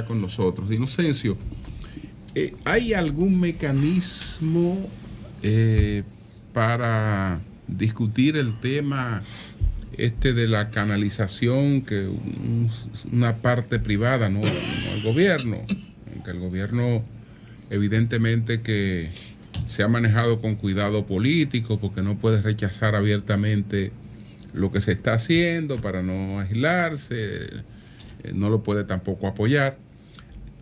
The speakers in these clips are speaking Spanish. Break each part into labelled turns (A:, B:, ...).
A: está con nosotros. Inocencio, ¿hay algún mecanismo para discutir el tema de la canalización, que una parte privada, no el gobierno, aunque el gobierno evidentemente que se ha manejado con cuidado político, porque no puede rechazar abiertamente lo que se está haciendo para no aislarse, no lo puede tampoco apoyar?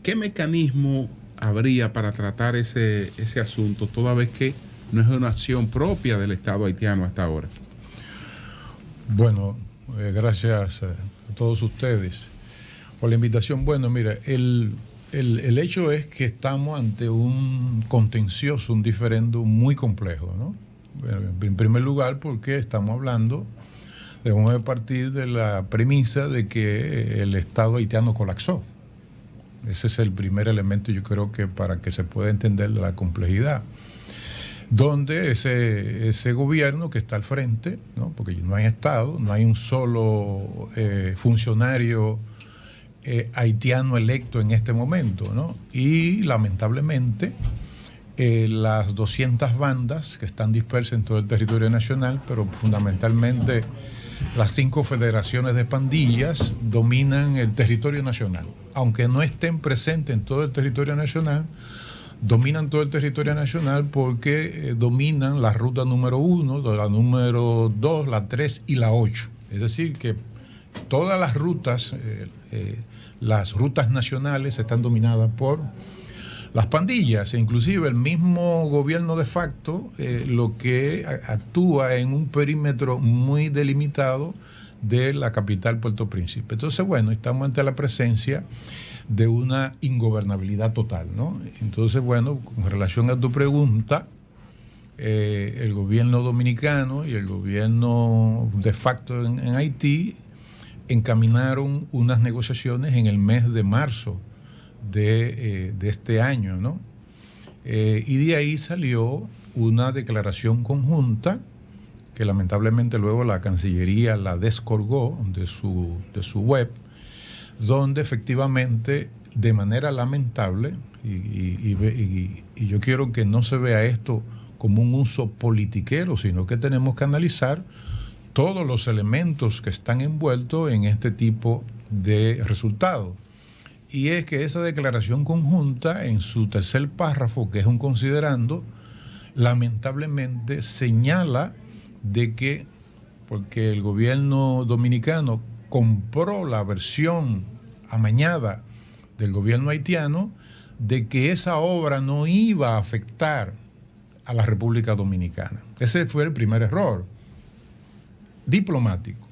A: ¿Qué mecanismo habría para tratar ese asunto, toda vez que no es una acción propia del Estado haitiano hasta ahora?
B: Bueno, gracias a todos ustedes por la invitación. Bueno, mira, el hecho es que estamos ante un contencioso, un diferendo muy complejo, ¿no? Bueno, en primer lugar, porque estamos hablando, debemos partir de la premisa de que el Estado haitiano colapsó. Ese es el primer elemento, yo creo, que para que se pueda entender la complejidad. Donde ese gobierno que está al frente, ¿no? Porque no hay Estado, no hay un solo funcionario haitiano electo en este momento, ¿no? Y lamentablemente las 200 bandas que están dispersas en todo el territorio nacional, pero fundamentalmente las 5 federaciones de pandillas dominan el territorio nacional. Aunque no estén presentes en todo el territorio nacional, dominan todo el territorio nacional porque dominan la ruta número 1, la número 2, la 3 y la 8. Es decir, que todas las rutas nacionales están dominadas por las pandillas. E inclusive el mismo gobierno de facto lo que actúa en un perímetro muy delimitado de la capital Puerto Príncipe. Entonces, bueno, estamos ante la presencia de una ingobernabilidad total, ¿no? Entonces, bueno, con relación a tu pregunta, el gobierno dominicano y el gobierno de facto en Haití encaminaron unas negociaciones en el mes de marzo de este año, ¿no? Y de ahí salió una declaración conjunta que lamentablemente luego la Cancillería la descolgó de su web, donde efectivamente, de manera lamentable, y yo quiero que no se vea esto como un uso politiquero, sino que tenemos que analizar todos los elementos que están envueltos en este tipo de resultados. Y es que esa declaración conjunta, en su tercer párrafo, que es un considerando, lamentablemente señala de que, porque el gobierno dominicano compró la versión amañada del gobierno haitiano, de que esa obra no iba a afectar a la República Dominicana. Ese fue el primer error diplomático.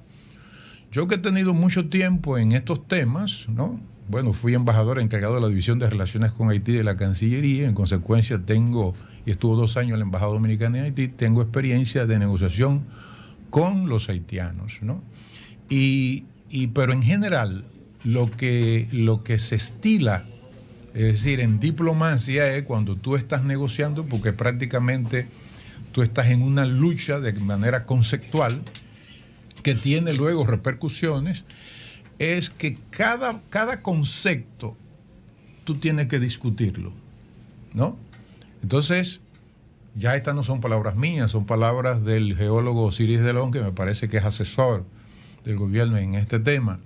B: Yo, que he tenido mucho tiempo en estos temas, ¿no? Bueno, fui embajador encargado de la División de Relaciones con Haití de la Cancillería, en consecuencia estuvo 2 años en la Embajada Dominicana en Haití, tengo experiencia de negociación con los haitianos, ¿no? Pero en general, lo que se estila, es decir, en diplomacia, es cuando tú estás negociando, porque prácticamente tú estás en una lucha de manera conceptual que tiene luego repercusiones, es que cada concepto tú tienes que discutirlo, ¿no? Entonces, ya estas no son palabras mías, son palabras del geólogo Osiris Delón, que me parece que es asesor del gobierno en este tema.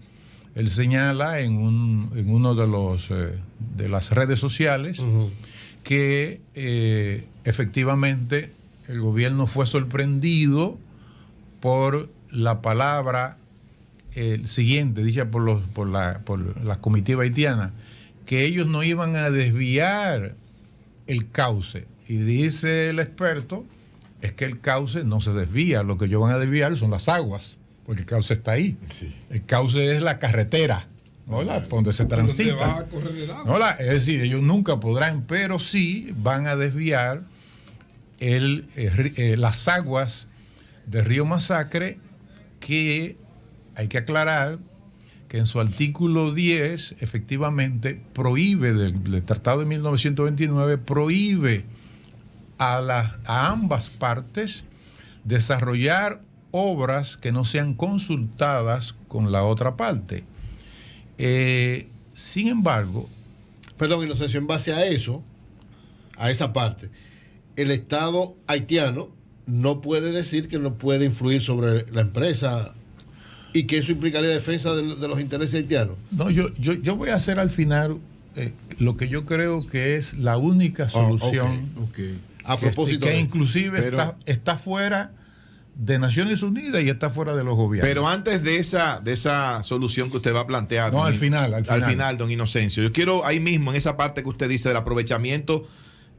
B: Él señala en uno de las redes sociales que efectivamente el gobierno fue sorprendido por la palabra siguiente, dicha por la comitiva haitiana, que ellos no iban a desviar el cauce. Y dice el experto, es que el cauce no se desvía, lo que ellos van a desviar son las aguas, porque el cauce está ahí. Sí. El cauce es la carretera, ¿no? Por donde se transita. ¿No? Es decir, ellos nunca podrán, pero sí van a desviar las aguas del río Masacre, que hay que aclarar que en su artículo 10 efectivamente prohíbe, del Tratado de 1929, prohíbe a ambas partes desarrollar obras que no sean consultadas con la otra parte. Sin embargo...
C: Perdón, Inocencio, en base a eso, a esa parte, el Estado haitiano no puede decir que no puede influir sobre la empresa y que eso implicaría defensa de los intereses haitianos.
B: No, yo voy a hacer al final lo que yo creo que es la única solución
C: okay. A propósito
B: que inclusive está fuera de Naciones Unidas y está fuera de los gobiernos.
D: Pero antes de esa solución que usted va a plantear,
B: no, al final,
D: don Inocencio, yo quiero ahí mismo en esa parte que usted dice del aprovechamiento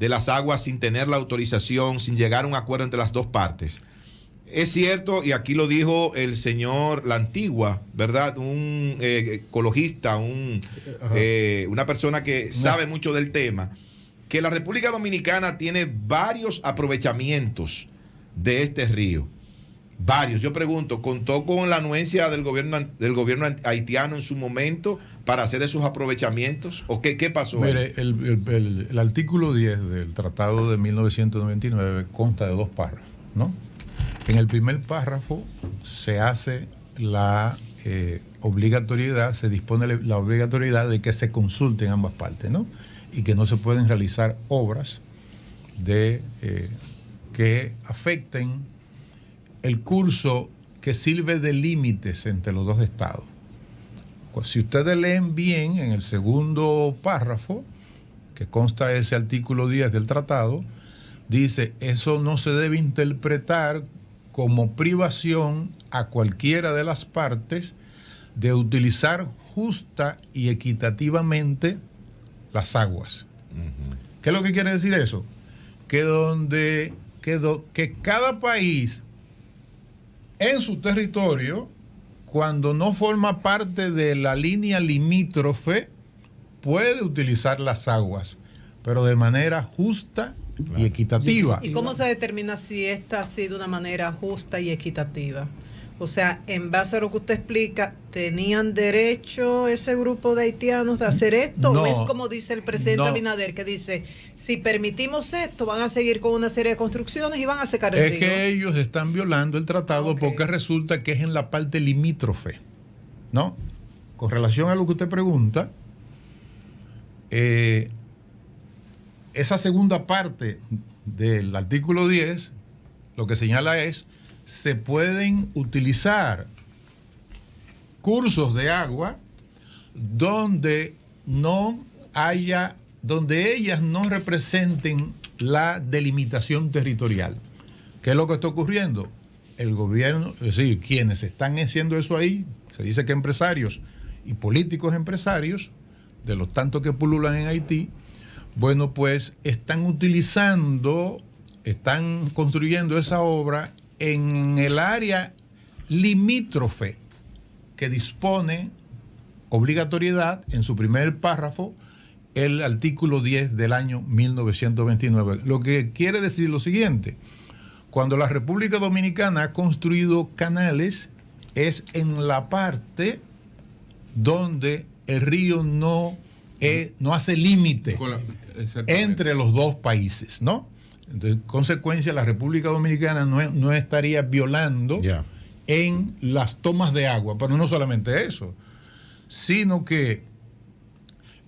D: de las aguas sin tener la autorización, sin llegar a un acuerdo entre las dos partes. Es cierto, y aquí lo dijo el señor La Antigua, ¿verdad? Un ecologista, una persona que sabe mucho del tema, que la República Dominicana tiene varios aprovechamientos de este río. Varios. Yo pregunto, ¿contó con la anuencia del gobierno haitiano en su momento para hacer esos aprovechamientos? ¿O qué pasó?
B: Mire, el artículo 10 del Tratado de 1999 consta de 2 párrafos, ¿no? En el primer párrafo se hace la obligatoriedad, se dispone la obligatoriedad de que se consulten ambas partes, ¿no? Y que no se pueden realizar obras que afecten el curso que sirve de límites entre los dos estados. Pues si ustedes leen bien en el segundo párrafo, que consta de ese artículo 10 del tratado, dice, eso no se debe interpretar como privación a cualquiera de las partes de utilizar justa y equitativamente las aguas. Uh-huh. ¿Qué es lo que quiere decir eso? Que cada país en su territorio, cuando no forma parte de la línea limítrofe, puede utilizar las aguas, pero de manera justa y equitativa.
E: ¿Y cómo se determina si esta ha sido una manera justa y equitativa? O sea, en base a lo que usted explica, ¿tenían derecho ese grupo de haitianos de hacer esto?
B: No,
E: ¿o es como dice el presidente Abinader, que dice, si permitimos esto, van a seguir con una serie de construcciones y van a secar el río?
B: Es que ellos están violando el tratado porque resulta que es en la parte limítrofe, ¿no? Con relación a lo que usted pregunta, esa segunda parte del artículo 10 lo que señala es, se pueden utilizar cursos de agua donde ellas no representen la delimitación territorial. ¿Qué es lo que está ocurriendo? El gobierno, es decir, quienes están haciendo eso ahí, se dice que empresarios y políticos empresarios, de los tantos que pululan en Haití, bueno, pues están construyendo esa obra en el área limítrofe que dispone obligatoriedad en su primer párrafo el artículo 10 del año 1929. Lo que quiere decir lo siguiente: cuando la República Dominicana ha construido canales es en la parte donde el río no hace límite entre los dos países, ¿no? De consecuencia, la República Dominicana no estaría violando en las tomas de agua, pero no solamente eso, sino que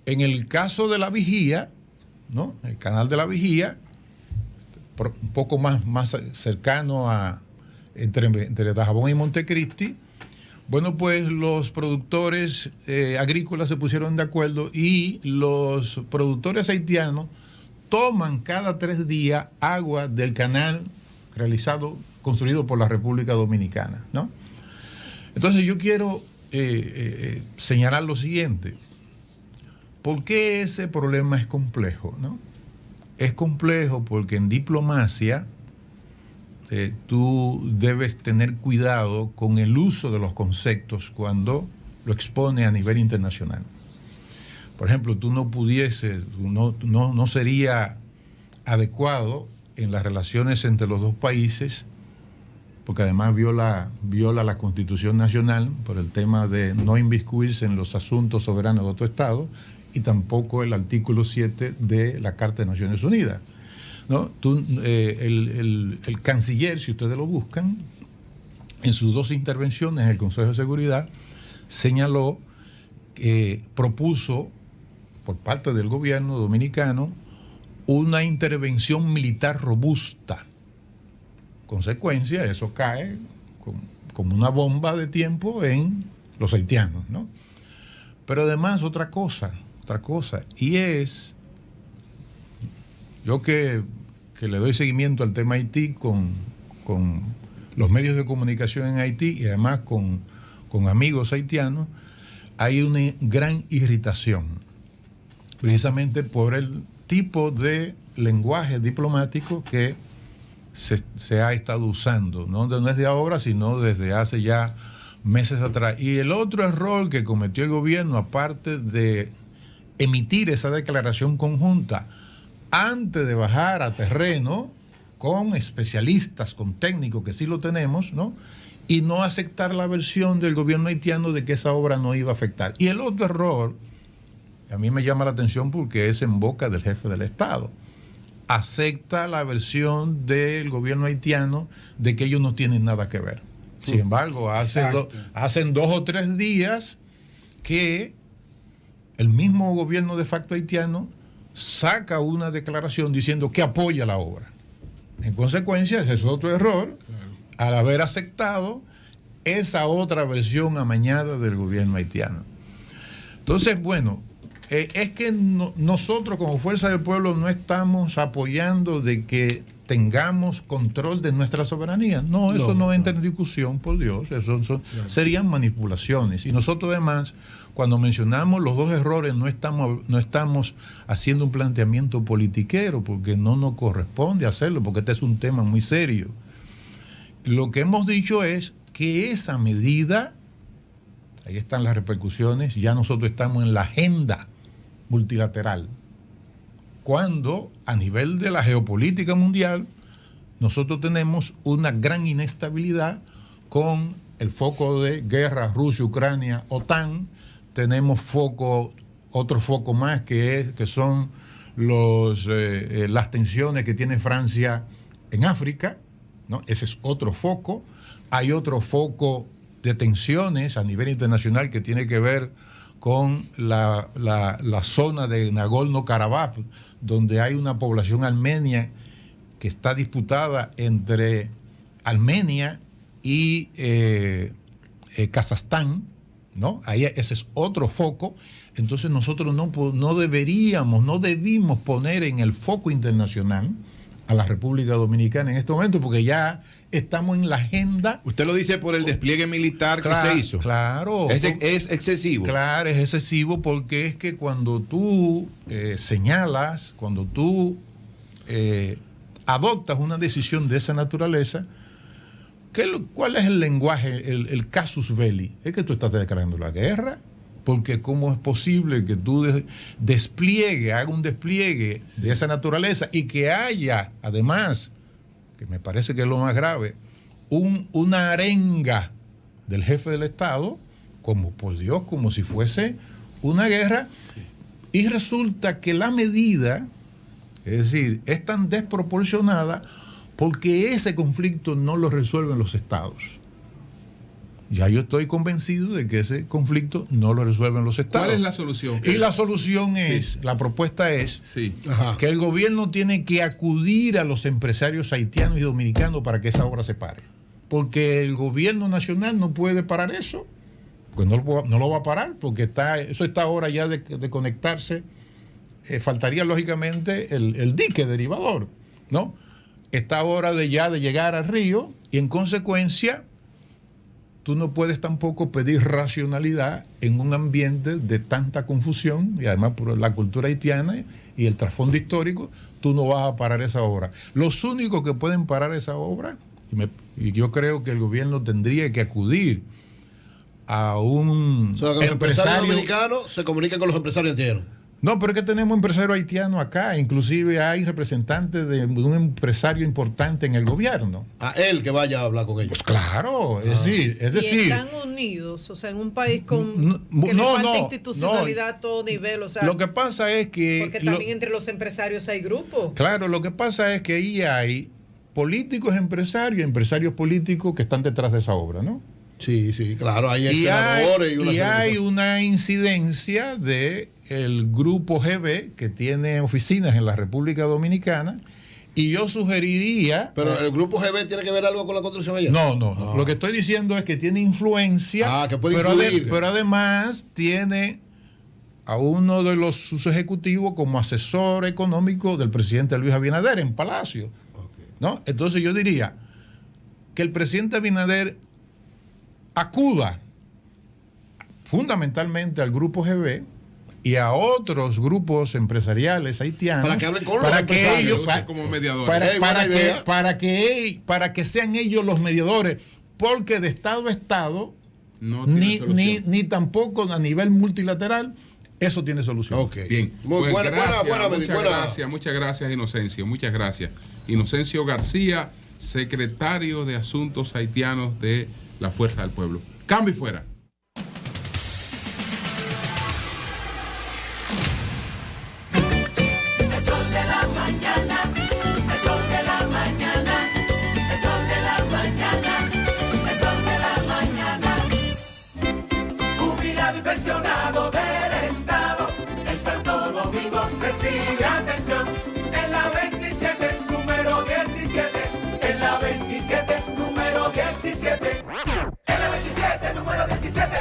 B: en el caso de la Vigía, ¿no? El canal de la Vigía, un poco más cercano entre Dajabón y Montecristi, bueno, pues los productores agrícolas se pusieron de acuerdo y los productores haitianos toman cada 3 días agua del canal construido por la República Dominicana, ¿no? Entonces yo quiero señalar lo siguiente. ¿Por qué ese problema es complejo, no? Es complejo porque en diplomacia tú debes tener cuidado con el uso de los conceptos cuando lo expone a nivel internacional. Por ejemplo, tú no pudieses, no sería adecuado en las relaciones entre los dos países, porque además viola la Constitución Nacional por el tema de no inmiscuirse en los asuntos soberanos de otro Estado, y tampoco el artículo 7 de la Carta de Naciones Unidas, ¿no? El canciller, si ustedes lo buscan, en sus 2 intervenciones en el Consejo de Seguridad, señaló propuso por parte del gobierno dominicano una intervención militar robusta. Consecuencia, eso cae como una bomba de tiempo en los haitianos, ¿no? Pero además otra cosa, y es, yo que le doy seguimiento al tema Haití con los medios de comunicación en Haití y además con amigos haitianos, hay una gran irritación, precisamente por el tipo de lenguaje diplomático que se ha estado usando, no es de ahora, sino desde hace ya meses atrás. Y el otro error que cometió el gobierno, aparte de emitir esa declaración conjunta antes de bajar a terreno con especialistas, con técnicos, que sí lo tenemos, ¿no? Y no aceptar la versión del gobierno haitiano de que esa obra no iba a afectar. Y el otro error, a mí me llama la atención porque es en boca del jefe del Estado, acepta la versión del gobierno haitiano de que ellos no tienen nada que ver. Sin embargo, hacen 2 o 3 días que el mismo gobierno de facto haitiano saca una declaración diciendo que apoya la obra. En consecuencia, ese es otro error, al haber aceptado esa otra versión amañada del gobierno haitiano. Entonces, bueno, es que nosotros como Fuerza del Pueblo no estamos apoyando de que tengamos control de nuestra soberanía. No, eso no entra en discusión, por Dios. Eso serían manipulaciones. Y nosotros además, cuando mencionamos los dos errores, no estamos haciendo un planteamiento politiquero, porque no nos corresponde hacerlo, porque este es un tema muy serio. Lo que hemos dicho es que esa medida, ahí están las repercusiones, ya nosotros estamos en la agenda multilateral, cuando a nivel de la geopolítica mundial nosotros tenemos una gran inestabilidad con el foco de guerra Rusia, Ucrania, OTAN, tenemos otro foco más que son las tensiones que tiene Francia en África, ¿no? Ese es otro foco. Hay otro foco de tensiones a nivel internacional que tiene que ver con la zona de Nagorno-Karabaj, donde hay una población armenia que está disputada entre Armenia y Kazajstán, ¿no? Ahí ese es otro foco. Entonces nosotros no debimos poner en el foco internacional a la República Dominicana en este momento, porque ya estamos en la agenda.
D: Usted lo dice por el despliegue militar que se hizo.
B: Claro.
D: Es excesivo.
B: Claro, es excesivo porque es que cuando tú señalas, cuando tú adoptas una decisión de esa naturaleza, ¿cuál es el lenguaje, el casus belli? Es que tú estás declarando la guerra, porque ¿cómo es posible que tú haga un despliegue de esa naturaleza y que haya, además, que me parece que es lo más grave, una arenga del jefe del Estado, como por Dios, como si fuese una guerra, y resulta que la medida, es decir, es tan desproporcionada porque ese conflicto no lo resuelven los estados. Ya yo estoy convencido de que ese conflicto no lo resuelven los estados.
A: ¿Cuál es la solución?
B: Y la solución es, la propuesta es que el gobierno tiene que acudir a los empresarios haitianos y dominicanos para que esa obra se pare. Porque el gobierno nacional no puede parar eso, pues no lo va a parar, porque eso está ahora ya de conectarse. Faltaría lógicamente el dique derivador, ¿no? Está hora de llegar al río y en consecuencia tú no puedes tampoco pedir racionalidad en un ambiente de tanta confusión y además por la cultura haitiana y el trasfondo histórico, tú no vas a parar esa obra. Los únicos que pueden parar esa obra, y yo creo que el gobierno tendría que acudir a un
C: empresario dominicano se comunica con los empresarios haitianos.
B: No, pero es que tenemos empresarios haitianos acá, inclusive hay representantes de un empresario importante en el gobierno.
C: A él que vaya a hablar con ellos.
B: Pues claro, es decir...
E: Y están unidos, o sea, en un país que le falta institucionalidad a todo nivel, o sea...
B: Lo que pasa es que...
E: Porque también entre los empresarios hay grupos.
B: Claro, lo que pasa es que ahí hay políticos empresarios políticos que están detrás de esa obra, ¿no?
C: Sí, sí, claro, hay
B: Y
C: senadores
B: hay una incidencia de el grupo GB que tiene oficinas en la República Dominicana, y yo sugeriría...
C: Pero el grupo GB tiene que ver algo con la construcción allá.
B: No. Lo que estoy diciendo es que tiene influencia,
C: que puede influir.
B: pero además tiene a uno de sus ejecutivos como asesor económico del presidente Luis Abinader en Palacio. ¿No? Entonces yo diría que el presidente Abinader acuda fundamentalmente al grupo GB y a otros grupos empresariales haitianos
C: para que hablen con
B: para
C: los
B: que ellos
A: como mediadores.
B: para que sean ellos los mediadores, porque de Estado a Estado ni tampoco a nivel multilateral eso tiene solución.
C: Okay.
A: Bien.
C: Muy
A: Pues
C: muchas
A: gracias, Inocencio. Muchas gracias. Inocencio García, secretario de Asuntos Haitianos de la Fuerza del Pueblo. Cambio y fuera.
F: Pensionado del Estado, en Santo Domingo recibe atención. En la 27, número 17. En la 27, número 17. En la 27, número 17.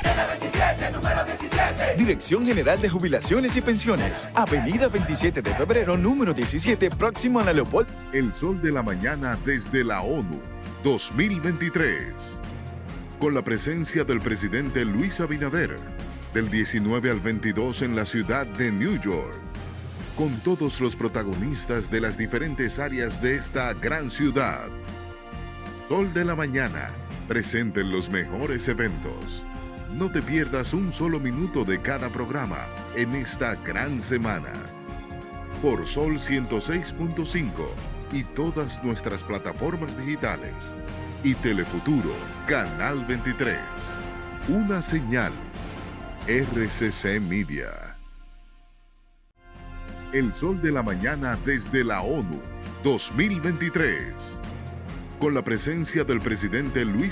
F: En la 27, número 17.
G: Dirección General de Jubilaciones y Pensiones. Avenida 27 de febrero, número 17, próximo a la Leopold.
H: El Sol de la Mañana desde la ONU, 2023. Con la presencia del presidente Luis Abinader, del 19 al 22 en la ciudad de New York, con todos los protagonistas de las diferentes áreas de esta gran ciudad. Sol de la Mañana, presente en los mejores eventos. No te pierdas un solo minuto de cada programa en esta gran semana. Por Sol 106.5 y todas nuestras plataformas digitales. Y Telefuturo, Canal 23. Una señal. RCC Media. El Sol de la Mañana desde la ONU, 2023. Con la presencia del presidente Luis